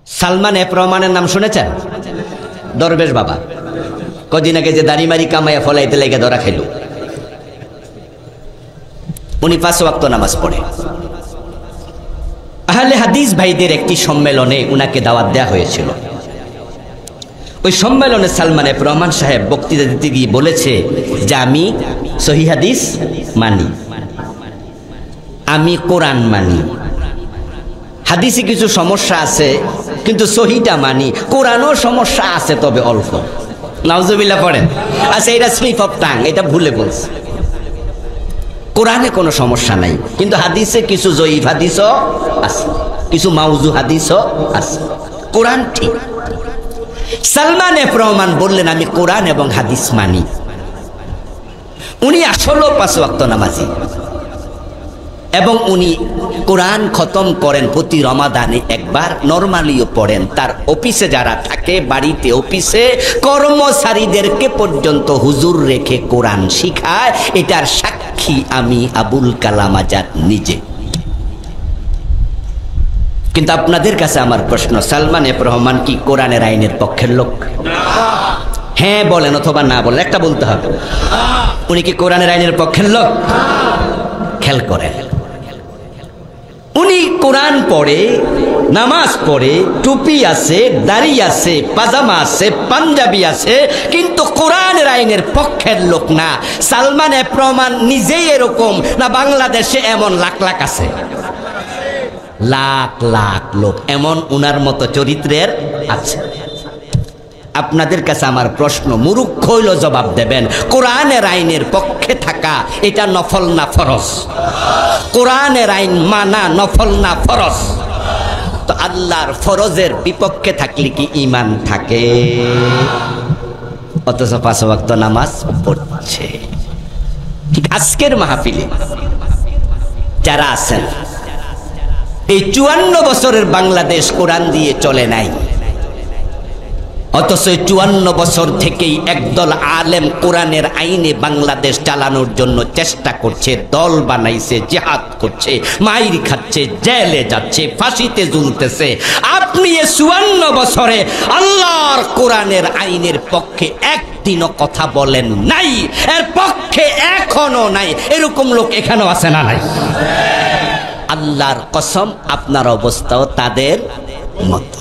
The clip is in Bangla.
সালমান এফ রহমানের নাম শুনেছেন? দরবেশ বাবা কদিন আগে যে দাড়ি মারি কামাইয়া ফলাইতে লেগে ধরা খাইল। উনি 5 ওয়াক্ত নামাজ পড়ে। আহলে হাদিস ভাইদের একটি সম্মেলনে উনাকে দাওয়াত দেওয়া হয়েছিল। ওই সম্মেলনে সালমান এফ রহমান সাহেব বক্তৃতা দিতে গিয়ে বলেছে যে আমি সহিহ হাদিস মানি, আমি কোরআন মানি, হাদিসে কিছু সমস্যা আছে কিন্তু সহিটা মানি, কোরআনও সমস্যা আছে তবে অল্প। নাউজুবিল্লাহ পড়েন। আচ্ছা, এটা স্লিপ অফ টাং, এটা ভুলে বলছে। কোরআনে কোনো সমস্যা নাই কিন্তু হাদিসে কিছু জয়ীফ হাদিসও আছে, কিছু মাউজু হাদিসও আছে, কোরআন ঠিক। সালমান এফ রহমান বললেন আমি কোরআন এবং হাদিস মানি। উনি আসলেও 5 ওয়াক্ত নামাজি এবং উনি কোরআন খতম করেন প্রতি রমাদানে একবার, নরমালিও পড়েন। তার অফিসে যারা থাকে, বাড়িতে অফিসে কর্মচারীদেরকে পর্যন্ত হুজুর রেখে কোরআন শিখায়। এটার সাক্ষী আমি আবুল কালাম আজাদ নিজে। কিন্তু আপনাদের কাছে আমার প্রশ্ন, সালমান এফ রহমান কি কোরআনের আইনের পক্ষের লোক? হ্যাঁ বলেন অথবা না বলেন, একটা বলতে হবে। উনি কি কোরআনের আইনের পক্ষের লোক? খেয়াল করেন, উনি কোরআন পড়ে, নামাজ পড়ে, টুপি আছে, দাড়ি আছে, পাজামা আছে, পাঞ্জাবি আছে, কিন্তু কোরআনের আইনের পক্ষের লোক না। সালমান এফ রহমান নিজেই এরকম না? বাংলাদেশে এমন লাখ লাখ আছে, লাখ লাখ লোক এমন উনার মতো চরিত্রের আছে। আপনাদের কাছে আমার প্রশ্ন, মুরুক্ষ হইল জবাব দেবেন, কোরআনের আইনের পক্ষে থাকা এটা নফল না ফরজ? কোরআনের আইন মানা নফল না ফরজ? তো আল্লাহর ফরজের বিপক্ষে থাকলে কি ঈমান থাকে? অথচ 5 ওয়াক্ত নামাজ পড়ছে। ঠিক আজকের মাহফিলে যারা আছেন, এই 54 বছরের বাংলাদেশ কোরআন দিয়ে চলে নাই, অথচ 54 বছর থেকেই একদল আলেম কোরআনের আইনে বাংলাদেশ চালানোর জন্য চেষ্টা করছে, দল বানাইছে, জিহাদ করছে, মাইর খাচ্ছে, জেলে যাচ্ছে, ফাঁসিতে ঝুলতেছে। আপনি 54 বছরে আল্লাহর কোরআনের আইনের পক্ষে একদিনও কথা বলেন নাই, এর পক্ষে এখনো নাই। এরকম লোক এখানেও আছে না নাই? আল্লাহর কসম আপনার অবস্থাও তাদের মতো।